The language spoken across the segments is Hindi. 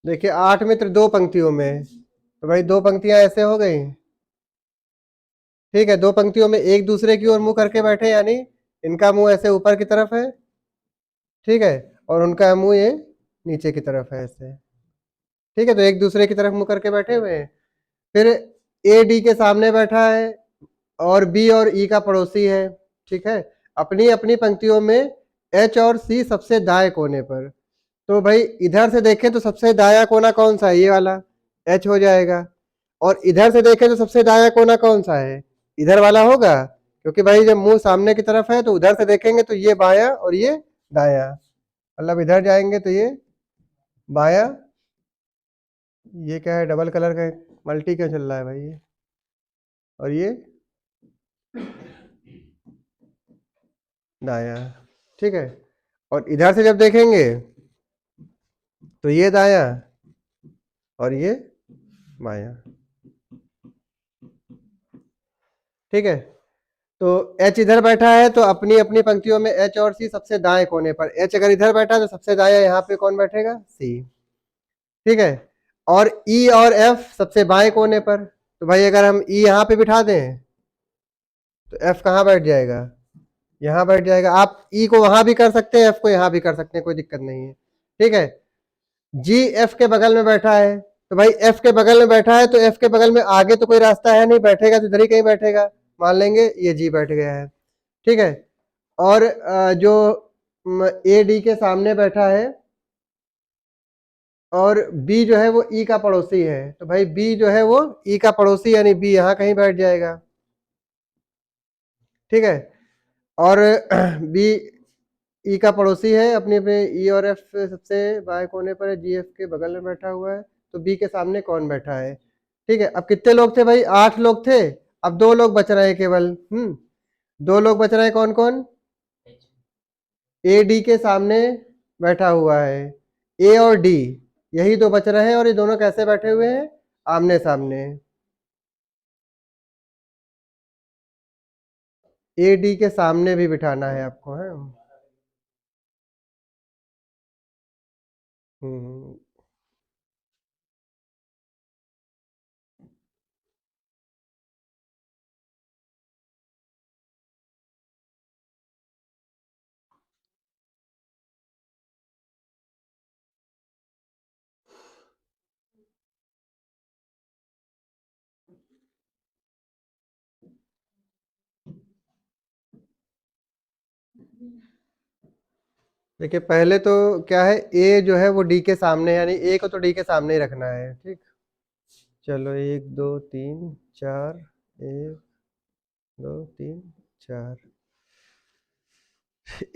देखिए 8 मित्र 2 पंक्तियों में, तो भाई 2 पंक्तियां ऐसे हो गई। ठीक है, 2 पंक्तियों में एक दूसरे की ओर मुंह करके बैठे, यानी इनका मुंह ऐसे ऊपर की तरफ है, ठीक है, और उनका मुंह ये नीचे की तरफ है ऐसे। ठीक है, तो एक दूसरे की तरफ मुंह करके बैठे हुए हैं। फिर ए डी के सामने बैठा है और बी और ई का पड़ोसी है। ठीक है, अपनी अपनी पंक्तियों में एच और सी सबसे दाएं कोने पर। तो भाई इधर से देखें तो सबसे दाया कोना कौन सा है, ये वाला एच हो जाएगा। और इधर से देखें तो सबसे दाया कोना कौन सा है, इधर वाला होगा, क्योंकि भाई जब मुंह सामने की तरफ है तो उधर से देखेंगे तो ये बाया और ये दाया, मतलब इधर जाएंगे तो ये बाया, ये क्या है डबल कलर का मल्टी क्यों चल रहा है भाई ये, और ये दाया। ठीक है, और इधर से जब देखेंगे तो ये दाया और ये बाया। ठीक है, तो H इधर बैठा है तो अपनी अपनी पंक्तियों में H और C सबसे दाएं कोने पर। H अगर इधर बैठा है तो सबसे दाया यहाँ पे कौन बैठेगा, C। ठीक है, और E और F सबसे बाएं कोने पर। तो भाई अगर हम E यहाँ पे बिठा दें तो F कहाँ बैठ जाएगा, यहाँ बैठ जाएगा। आप E को वहां भी कर सकते हैं, F को यहाँ भी कर सकते हैं, कोई दिक्कत नहीं है। ठीक है, G F के बगल में बैठा है, तो भाई F के बगल में बैठा है तो F के बगल में आगे तो कोई रास्ता है नहीं, बैठेगा तो इधर ही कहीं बैठेगा, मान लेंगे ये G बैठ गया है। ठीक है, और जो ए डी के सामने बैठा है और बी जो है वो ई का पड़ोसी है, तो भाई बी जो है वो ई का पड़ोसी, यानी बी यहाँ कहीं बैठ जाएगा। ठीक है, और बी ई का पड़ोसी है, अपने पे ई और एफ सबसे बाएं कोने पर है, जी एफ के बगल में बैठा हुआ है, तो बी के सामने कौन बैठा है। ठीक है, अब कितने लोग थे भाई, 8 लोग थे, अब 2 लोग बच रहे हैं केवल। 2 लोग बच रहे हैं, कौन कौन, ए डी के सामने बैठा हुआ है, ए और डी, यही 2 बच रहे हैं, और ये दोनों कैसे बैठे हुए हैं, आमने सामने। ए डी के सामने भी बिठाना है आपको, है। हम्म, देखिए पहले तो क्या है, ए जो है वो डी के सामने, यानी ए को तो डी के सामने ही रखना है। ठीक, चलो 1 2 3 4, 1 2 3 4,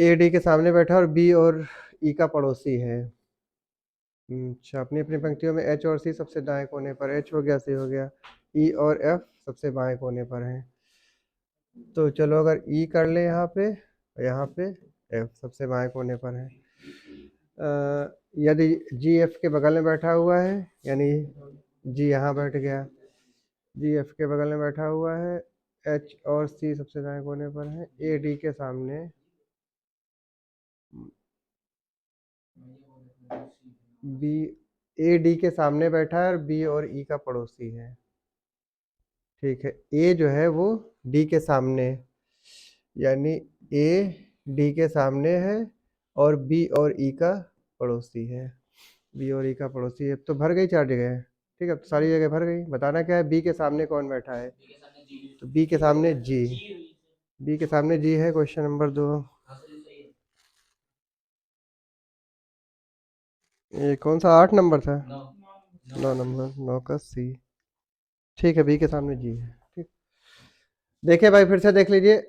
ए डी के सामने बैठा और बी और ई का पड़ोसी है। अच्छा, अपनी अपनी पंक्तियों में एच और सी सबसे दाएं कोने पर, एच हो गया, सी हो गया, ई और एफ सबसे बाएं कोने पर है। तो चलो अगर ई कर ले यहाँ पे एफ सबसे बाएं कोने पर है। यदि जी एफ के बगल में बैठा हुआ है, यानी जी यहाँ बैठ गया, जी एफ के बगल में बैठा हुआ है, एच और सी सबसे दाएं कोने पर है, ए डी के सामने, बी ए डी के सामने बैठा है और बी और ई का पड़ोसी है। ठीक है, ए जो है वो डी के सामने, यानी ए डी के सामने है और बी और ई का पड़ोसी है, बी और ई का पड़ोसी है। तो भर गई 4 जगह। ठीक है, तो सारी जगह भर गई। बताना क्या है, बी के सामने कौन बैठा है, तो बी के सामने जी, बी के सामने जी है। क्वेश्चन नंबर 2, ये कौन सा 8 नंबर था, 9 नंबर, 9 का सी। ठीक है, बी के सामने जी है। ठीक, देखिए भाई फिर से देख लीजिए,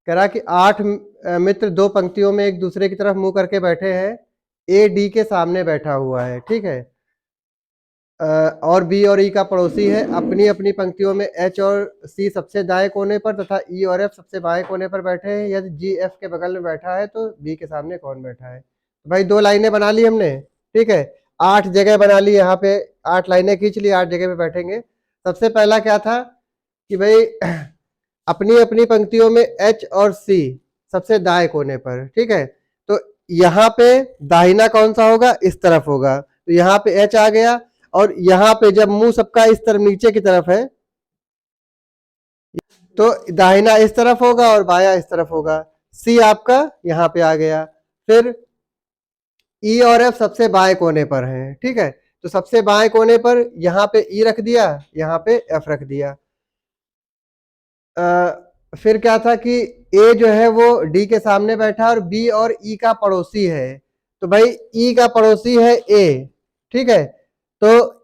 कह रहा कि 8 मित्र 2 पंक्तियों में एक दूसरे की तरफ मुंह करके बैठे हैं, ए डी के सामने बैठा हुआ है। ठीक है, और बी और ई का पड़ोसी है, अपनी अपनी पंक्तियों में एच और सी सबसे दाएं कोने पर तथा ई और एफ सबसे बाएं कोने पर बैठे हैं। यदि जी एफ के बगल में बैठा है तो बी के सामने कौन बैठा है। तो भाई 2 लाइनें बना ली हमने। ठीक है, 8 जगह बना ली, यहाँ पे 8 लाइनें खींच ली, 8 जगह पे बैठेंगे। सबसे पहला क्या था कि भाई अपनी अपनी पंक्तियों में एच और सी सबसे दाएं कोने पर। ठीक है, तो यहाँ पे दाहिना कौन सा होगा, इस तरफ होगा, तो यहाँ पे एच आ गया, और यहाँ पे जब मुंह सबका इस तरफ नीचे की तरफ है तो दाहिना इस तरफ होगा और बाया इस तरफ होगा। सी आपका यहाँ पे आ गया। फिर ई और एफ सबसे बाएं कोने पर हैं, ठीक है, तो सबसे बाएं कोने पर यहाँ पे ई रख दिया, यहाँ पे एफ रख दिया। फिर क्या था कि ए जो है वो डी के सामने बैठा और बी और ई का पड़ोसी है, तो भाई ई का पड़ोसी है ए, ठीक है, तो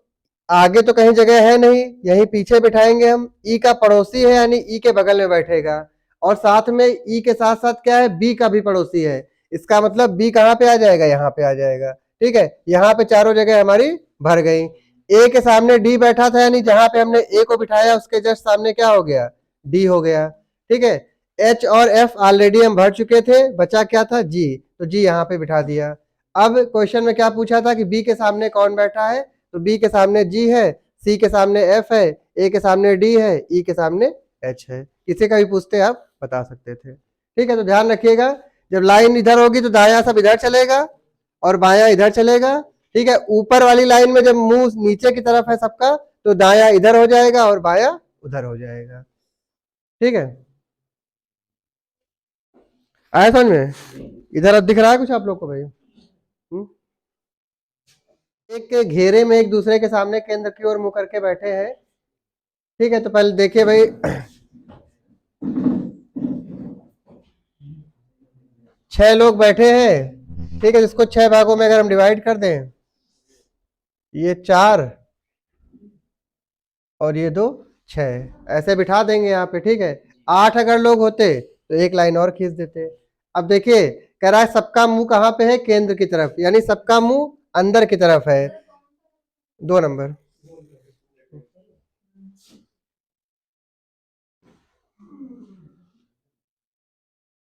आगे तो कहीं जगह है नहीं, यहीं पीछे बिठाएंगे हम। ई का पड़ोसी है यानी ई के बगल में बैठेगा, और साथ में ई के साथ साथ क्या है, बी का भी पड़ोसी है, इसका मतलब बी कहाँ पे आ जाएगा, यहाँ पे आ जाएगा, ठीक है। यहाँ पे चारों जगह हमारी भर गई। ए के सामने डी बैठा था यानी जहां पे हमने ए को बिठाया उसके जस्ट सामने क्या हो गया, डी हो गया, ठीक है। एच और एफ ऑलरेडी हम भर चुके थे, बचा क्या था, जी, तो जी यहाँ पे बिठा दिया। अब क्वेश्चन में क्या पूछा था कि बी के सामने कौन बैठा है, तो बी के सामने जी है, सी के सामने एफ है, ए के सामने डी है, ई के सामने एच है। किसी का भी पूछते आप बता सकते थे, ठीक है। तो ध्यान रखिएगा, जब लाइन इधर होगी तो दायां सब इधर चलेगा और बायां इधर चलेगा, ठीक है। ऊपर वाली लाइन में जब मुंह नीचे की तरफ है सबका तो दायां इधर हो जाएगा और बायां उधर हो जाएगा, ठीक है। आया समझ में? इधर अब दिख रहा है कुछ आप लोग को भाई? एक घेरे में एक दूसरे के सामने केंद्र की ओर मुंह करके बैठे हैं, ठीक है। तो पहले देखिए भाई, 6 लोग बैठे हैं, ठीक है, जिसको 6 भागों में अगर हम डिवाइड कर दें, ये 4 और ये 2, 6 ऐसे बिठा देंगे यहाँ पे, ठीक है। 8 अगर लोग होते तो एक लाइन और खींच देते। अब देखिए कह रहा है सबका मुंह कहाँ पे है, केंद्र की तरफ, यानी सबका मुंह अंदर की तरफ है, 2 नंबर,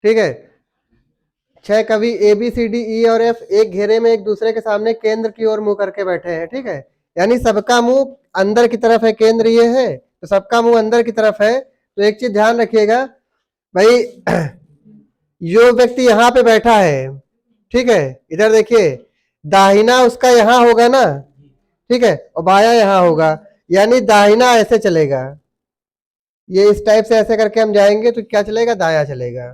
ठीक है। 6 कवि A B C D E और एफ एक घेरे में एक दूसरे के सामने केंद्र की ओर मुंह करके बैठे हैं, ठीक है, यानी सबका मुंह अंदर की तरफ है, केंद्र ये है तो सबका मुंह अंदर की तरफ है। तो एक चीज ध्यान रखिएगा भाई, जो व्यक्ति यहाँ पे बैठा है, ठीक है, इधर देखिए, दाहिना उसका यहाँ होगा ना, ठीक है, और बाया यहाँ होगा, यानी दाहिना ऐसे चलेगा, ये इस टाइप से ऐसे करके हम जाएंगे तो क्या चलेगा, दाया चलेगा,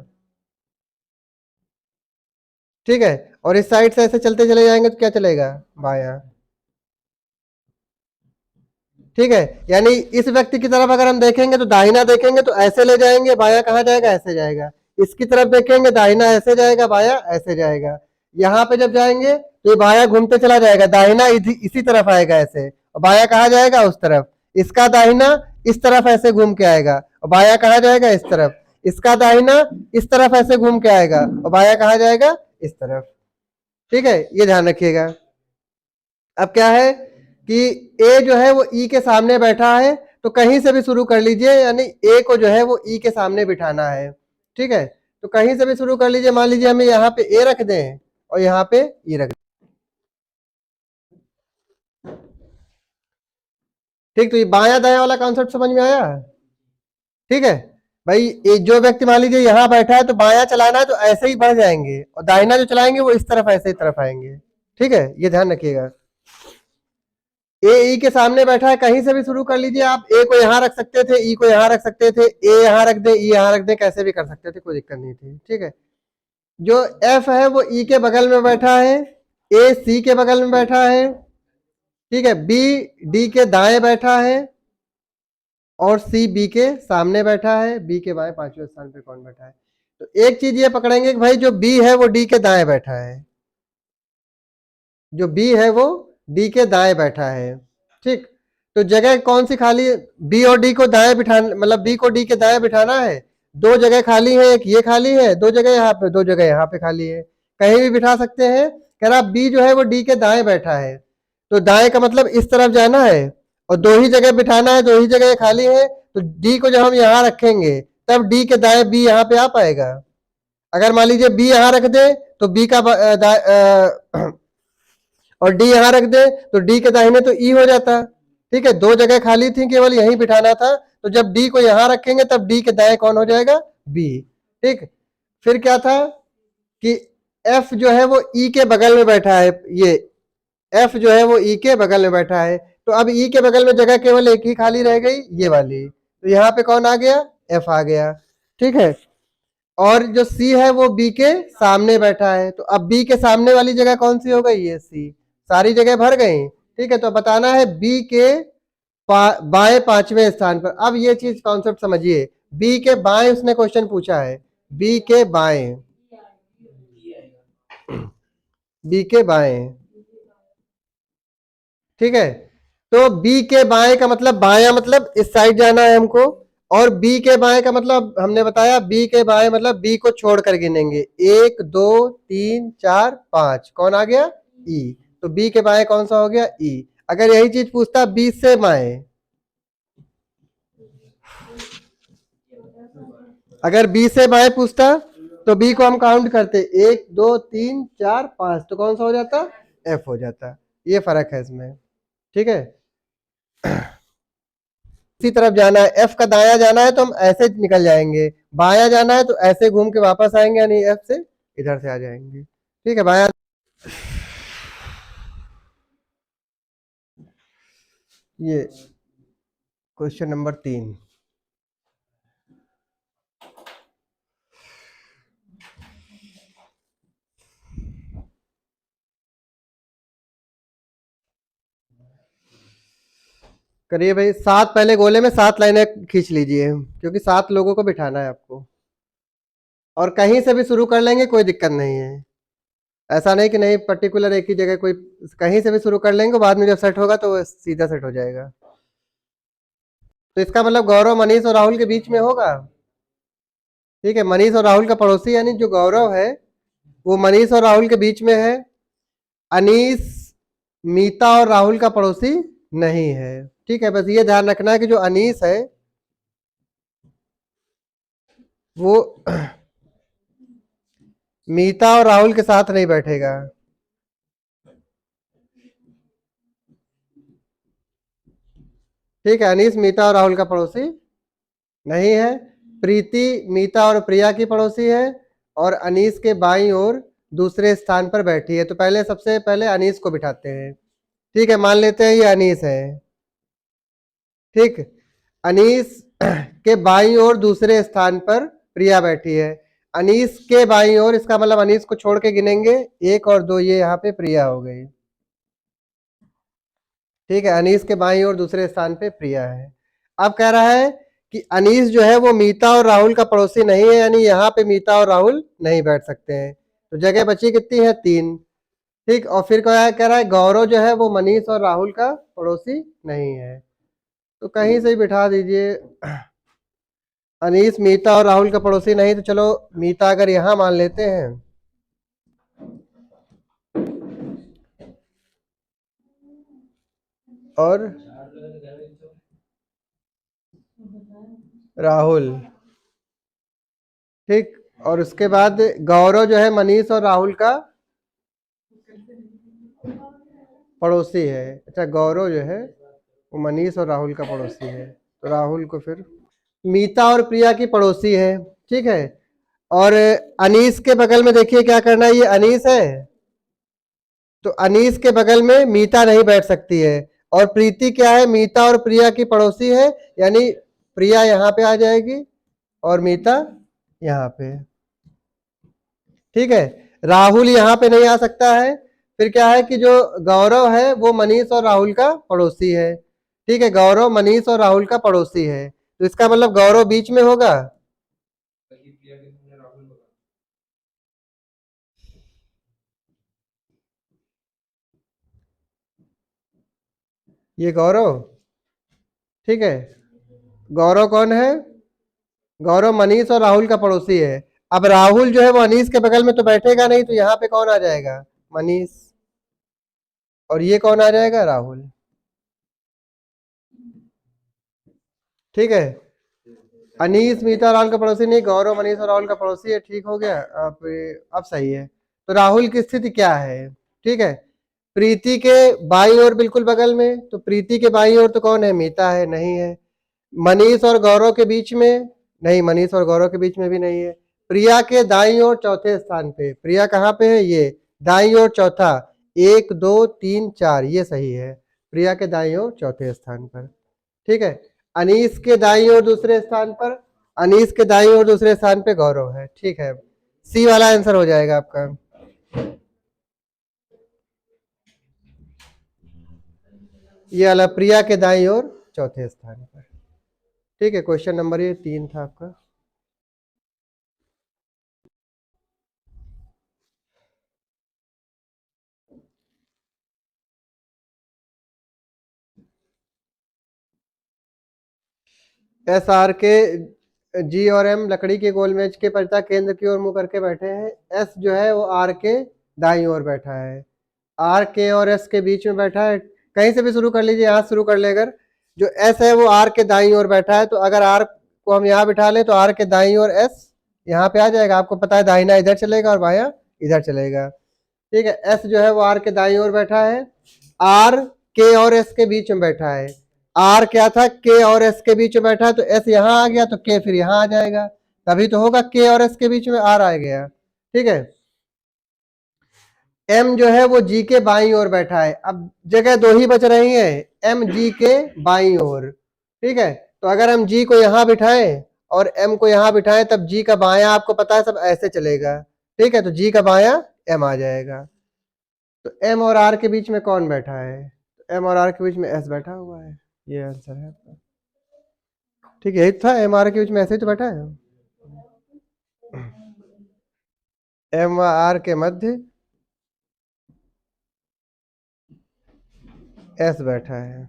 ठीक है। और इस साइड से ऐसे चलते चले जाएंगे तो क्या चलेगा, बाया, ठीक है। यानी इस व्यक्ति की तरफ अगर हम देखेंगे तो दाहिना देखेंगे तो ऐसे ले जाएंगे, बाया कहाँ जाएगा, ऐसे जाएगा। इसकी तरफ देखेंगे दाहिना ऐसे जाएगा, बाया ऐसे जाएगा। यहाँ पे जब जाएंगे तो ये बाया घूमते चला जाएगा, दाहिना इसी तरफ आएगा ऐसे, और बाया कहाँ जाएगा, उस तरफ। इसका दाहिना इस तरफ ऐसे घूम के आएगा और बाया कहाँ जाएगा, इस तरफ। इसका दाहिना इस तरफ ऐसे घूम के आएगा और बाया कहाँ जाएगा, इस तरफ, ठीक है, ये ध्यान रखिएगा। अब क्या है कि ए जो है वो ई के सामने बैठा है, तो कहीं से भी शुरू कर लीजिए, यानी ए को जो है वो ई के सामने बिठाना है, ठीक है। तो कहीं से भी शुरू कर लीजिए, मान लीजिए हमें यहाँ पे ए रख दें और यहाँ पे ई रख दें, ठीक। तो ये बाया दाया वाला कॉन्सेप्ट समझ में आया, ठीक है भाई। जो व्यक्ति मान लीजिए यहाँ बैठा है तो बाया चलाना है तो ऐसे ही बढ़ जाएंगे, और दाहिना जो चलाएंगे वो इस तरफ ऐसे ही तरफ आएंगे, ठीक है, ये ध्यान रखिएगा। ए ई के सामने बैठा है, कहीं से भी शुरू कर लीजिए आप, ए को यहाँ रख सकते थे, ई को यहाँ रख सकते थे, ए यहाँ रख दे, ई यहाँ रख दे, कैसे भी कर सकते थे, कोई दिक्कत नहीं थी, ठीक है। जो एफ है वो ई के बगल में बैठा है, ए सी के बगल में बैठा है, ठीक है, बी डी के दाएं बैठा है और सी बी के सामने बैठा है। बी के बाएं 5वें स्थान पे कौन बैठा है, तो एक चीज ये पकड़ेंगे कि भाई जो बी है वो डी के दाएं बैठा है, जो बी है वो डी के दाएं बैठा है, ठीक। तो जगह कौन सी खाली है, बी और डी को दाएं बिठाना, मतलब बी को डी के दाएं बिठाना है। 2 जगह खाली है, एक ये खाली है, 2 जगह यहाँ पे, 2 जगह यहाँ पे खाली है, कहीं भी बिठा सकते हैं। कह रहा बी जो है वो डी के दाएं बैठा है, तो दाएं का मतलब इस तरफ जाना है और 2 ही जगह बिठाना है, 2 ही जगह खाली है, तो डी को जब हम यहाँ रखेंगे तब डी के दाएं बी यहाँ पे आ पाएगा। अगर मान लीजिए बी यहाँ रख दे तो बी का और डी यहाँ रख दे तो डी के दाहिने तो ई हो जाता, ठीक है। 2 जगह खाली थी, केवल यहीं बिठाना था, तो जब डी को यहाँ रखेंगे तब डी के दाएं कौन हो जाएगा, बी, ठीक। फिर क्या था कि एफ जो है वो ई के बगल में बैठा है, ये एफ जो है वो ई के बगल में बैठा है, तो अब ई के बगल में जगह केवल एक ही खाली रह गई, ये वाली, तो यहाँ पे कौन आ गया, एफ आ गया। ठीक है, और जो सी है वो बी के सामने बैठा है, तो अब बी के सामने वाली जगह कौन सी हो गई, ये सी, सारी जगह भर गई। ठीक है, तो बताना है बी के बाएं पांचवें स्थान पर। अब ये चीज कॉन्सेप्ट समझिए, बी के बाएं उसने क्वेश्चन पूछा है, बी के बाएं, बी के बाएं। ठीक है, तो बी के बाएं का मतलब बायां मतलब इस साइड जाना है हमको, और बी के बाएं का मतलब हमने बताया बी के बाएं मतलब बी को छोड़कर गिनेंगे, 1 2 3 4 5, कौन आ गया, ई। तो बी के बाएं कौन सा हो गया, ई। अगर यही चीज पूछता बी से बाएं, अगर बी से बाएं पूछता तो बी को हम काउंट करते 1 2 3 4 5, तो कौन सा हो जाता, एफ हो जाता। ये फर्क है इसमें। ठीक है, इसी तरफ जाना है, एफ का दाया जाना है तो हम ऐसे निकल जाएंगे, बाया जाना है तो ऐसे घूम के वापस आएंगे, यानी एफ से इधर से आ जाएंगे। ठीक है, बाया। ये क्वेश्चन नंबर 3, करिए भाई। 7 पहले गोले में 7 लाइनें खींच लीजिए, क्योंकि 7 लोगों को बिठाना है आपको, और कहीं से भी शुरू कर लेंगे, कोई दिक्कत नहीं है। ऐसा नहीं कि नहीं पर्टिकुलर एक ही जगह, कोई कहीं से भी शुरू कर लेंगे, बाद में जब सेट होगा तो सीधा सेट हो जाएगा। तो इसका मतलब गौरव मनीष और राहुल के बीच में होगा। ठीक है, मनीष और राहुल का पड़ोसी यानी जो गौरव है वो मनीष और राहुल के बीच में है। अनीस मीता और राहुल का पड़ोसी नहीं है। ठीक है, बस ये ध्यान रखना है कि जो अनीस है वो मीता और राहुल के साथ नहीं बैठेगा। ठीक है, अनीस मीता और राहुल का पड़ोसी नहीं है। प्रीति मीता और प्रिया की पड़ोसी है, और अनीस के बाईं ओर दूसरे स्थान पर बैठी है। तो पहले सबसे पहले अनीस को बिठाते हैं। ठीक है, मान लेते हैं ये अनीस है। ठीक, अनीस के बाईं ओर दूसरे स्थान पर प्रिया बैठी है। अनीस के बाईं ओर, इसका मतलब अनीस को छोड़ के गिनेंगे 1 और 2, ये यहाँ पे प्रिया हो गई। ठीक है, अनीस के बाईं ओर दूसरे स्थान पे प्रिया है। अब कह रहा है कि अनीस जो है वो मीता और राहुल का पड़ोसी नहीं है, यानी यहाँ पे मीता और राहुल नहीं बैठ सकते हैं। तो जगह बची कितनी है, 3। ठीक, और फिर कह रहा है गौरव जो है वो मनीष और राहुल का पड़ोसी नहीं है, तो कहीं से ही बिठा दीजिए। अनीस मीता और राहुल का पड़ोसी नहीं, तो चलो मीता अगर यहां मान लेते हैं, और राहुल। ठीक, और उसके बाद गौरव जो है मनीष और राहुल का पड़ोसी है। अच्छा, गौरव जो है वो मनीष और राहुल का पड़ोसी है, तो राहुल को फिर मीता और प्रिया की पड़ोसी है। ठीक है, और अनीस के बगल में देखिए क्या करना है, ये अनीस है, तो अनीस के बगल में मीता नहीं बैठ सकती है, और प्रीति क्या है, मीता और प्रिया की पड़ोसी है, यानी प्रिया यहाँ पे आ जाएगी और मीता यहाँ पे। ठीक है, राहुल यहाँ पे नहीं आ सकता है। फिर क्या है कि जो गौरव है वो मनीष और राहुल का पड़ोसी है। ठीक है, गौरव मनीष और राहुल का पड़ोसी है, तो इसका मतलब गौरव बीच में होगा। ये गौरव, ठीक है, गौरव कौन है, गौरव मनीष और राहुल का पड़ोसी है। अब राहुल जो है वो अनीस के बगल में तो बैठेगा नहीं, तो यहाँ पे कौन आ जाएगा, मनीष, और ये कौन आ जाएगा, राहुल। ठीक है, अनीस मीता राहुल का पड़ोसी नहीं, गौरव मनीष और राहुल का पड़ोसी है। ठीक हो गया, अब सही है। तो राहुल की स्थिति क्या है, ठीक है, प्रीति के बाईं ओर बिल्कुल बगल में, तो प्रीति के बाईं ओर तो कौन है, मीता है, नहीं है। मनीष और गौरव के बीच में नहीं, मनीष और गौरव के बीच में भी नहीं है। प्रिया के दाईं ओर चौथे स्थान पे, प्रिया कहाँ पे है, ये दाईं ओर चौथा, 1 2 3 4 ये सही है। प्रिया के दाईं ओर चौथे स्थान पर। ठीक है। अनीस के दाईं ओर दूसरे स्थान पर, अनीस के दाईं ओर दूसरे स्थान पे गौरव है। ठीक है, सी वाला आंसर हो जाएगा आपका। ये वाला प्रिया के दाईं ओर चौथे स्थान पर। ठीक है, क्वेश्चन नंबर ये 3 था आपका। एस आर के जी और एम लकड़ी के गोलमेज के परिता केंद्र की ओर मुंह करके बैठे हैं। एस जो है वो आर के दाईं ओर बैठा है, आर के और एस के बीच में बैठा है। कहीं से भी शुरू कर लीजिए, यहाँ शुरू कर ले। अगर जो एस है वो आर के दाईं ओर बैठा है, तो अगर आर को हम यहाँ बिठा लें तो आर के दाईं ओर एस यहाँ पे आ जाएगा। आपको पता है दाहिना इधर चलेगा और बायां इधर चलेगा। ठीक है, एस जो है वो आर के दाईं ओर बैठा है, आर के और एस के बीच में बैठा है। आर क्या था, के और एस के बीच में बैठा है, तो एस यहाँ आ गया तो के फिर यहाँ आ जाएगा, तभी तो होगा के और एस के बीच में आर आ गया। ठीक है, एम जो है वो जी के बाईं ओर बैठा है। अब जगह दो ही बच रही है, एम जी के बाईं ओर। ठीक है, तो अगर हम जी को यहाँ बिठाएं और एम को यहाँ बिठाएं, तब जी का बायां आपको पता है सब ऐसे चलेगा। ठीक है, तो जी का बायां एम आ जाएगा। तो एम और आर के बीच में कौन बैठा है, तो एम और आर के बीच में एस बैठा हुआ है। ये आंसर है आपका। ठीक है, यही था, एम आर के बीच में ऐसे ही तो बैठा है। एम आर के मध्य एस बैठा है।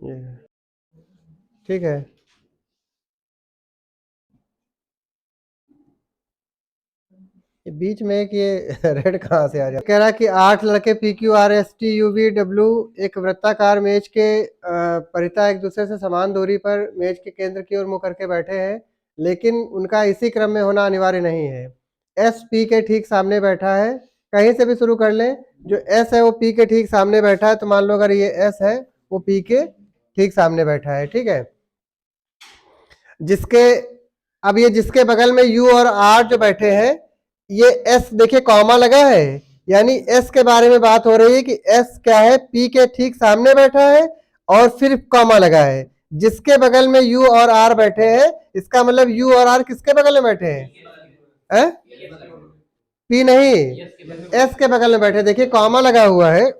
ये ठीक है, ये बीच में एक ये रेड कहाँ से आ जाए। कह रहा है कि 8 लड़के P Q R S T U V W एक वृत्ताकार मेज के परिता एक दूसरे से समान दूरी पर मेज के केंद्र की ओर मुंह करके बैठे हैं, लेकिन उनका इसी क्रम में होना अनिवार्य नहीं है। एस पी के ठीक सामने बैठा है। कहीं से भी शुरू कर लें, जो एस है वो पी के ठीक सामने बैठा है, तो मान लो अगर ये एस है वो पी के ठीक सामने बैठा है। ठीक है, जिसके अब ये जिसके बगल में यू और आर जो बैठे हैं, ये एस देखिए कॉमा लगा है, यानी एस के बारे में बात हो रही है कि एस क्या है, पी के ठीक सामने बैठा है और फिर कॉमा लगा है। जिसके बगल में यू और आर बैठे हैं, इसका मतलब यू और आर किसके बगल में बैठे हैं, है? पी नहीं, एस के बगल में बैठे। देखिए कॉमा लगा हुआ है,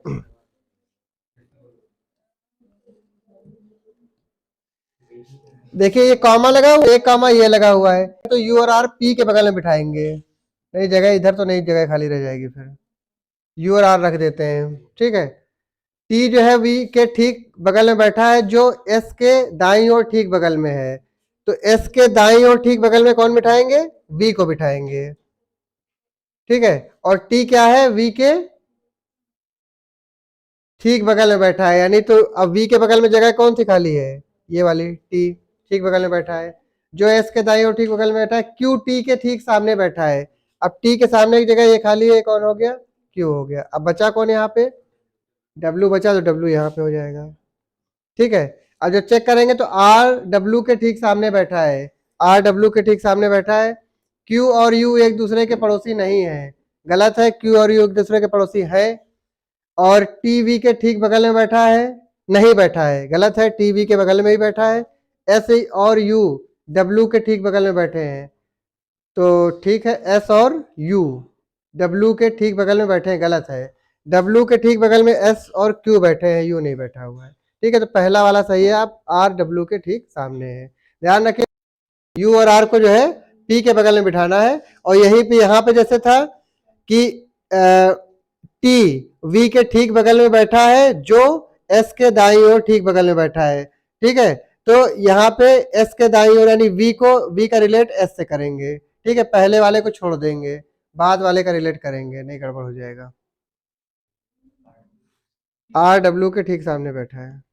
देखिए ये कॉमा लगा हुआ है, एक कॉमा ये लगा हुआ है, तो यू और आर पी के बगल में बिठाएंगे। नहीं जगह इधर तो नहीं, जगह खाली रह जाएगी, फिर यू और आर रख देते हैं। ठीक है, टी जो है वी के ठीक बगल में बैठा है, जो एस के दाईं ओर ठीक बगल में है, तो एस के दाईं ओर ठीक बगल में कौन बिठाएंगे, वी को बिठाएंगे। ठीक है, और टी क्या है, वी के ठीक बगल में बैठा है, यानी तो अब वी के बगल में जगह कौन सी खाली है, ये वाली टी ठीक बगल में बैठा है। जो एस के दाईं ओर ठीक बगल में बैठा है, क्यू टी के ठीक सामने बैठा है। अब टी के सामने की जगह ये खाली है, कौन हो गया, क्यू हो गया। अब बचा कौन यहाँ पे, डब्ल्यू बचा, तो डब्ल्यू यहाँ पे हो जाएगा। ठीक है, अब जब चेक करेंगे तो आर डब्ल्यू के ठीक सामने बैठा है, आर डब्ल्यू के ठीक सामने बैठा है। क्यू और यू एक दूसरे के पड़ोसी नहीं है, गलत है, क्यू और यू एक दूसरे के पड़ोसी है। और टीवी के ठीक बगल में बैठा है, नहीं बैठा है, गलत है, टीवी के बगल में ही बैठा है। एस और यू डब्ल्यू के ठीक बगल में बैठे हैं, तो ठीक है, एस और यू डब्ल्यू के ठीक बगल में बैठे हैं, गलत है। डब्ल्यू के ठीक बगल में एस और क्यू बैठे हैं, यू नहीं बैठा हुआ है। ठीक है, तो पहला वाला सही है, आप आर डब्ल्यू के ठीक सामने है। ध्यान रखें, यू और आर को जो है पी के बगल में बिठाना है, और यहीं पे यहाँ पे जैसे था कि टी वी के ठीक बगल में बैठा है, जो एस के दाईं ओर ठीक बगल में बैठा है। ठीक है, तो यहाँ पे एस के दाईं ओर यानी वी को, वी का रिलेट एस से करेंगे। ठीक है, पहले वाले को छोड़ देंगे, बाद वाले का रिलेट करेंगे, नहीं गड़बड़ हो जाएगा। आर डब्ल्यू के ठीक सामने बैठा है।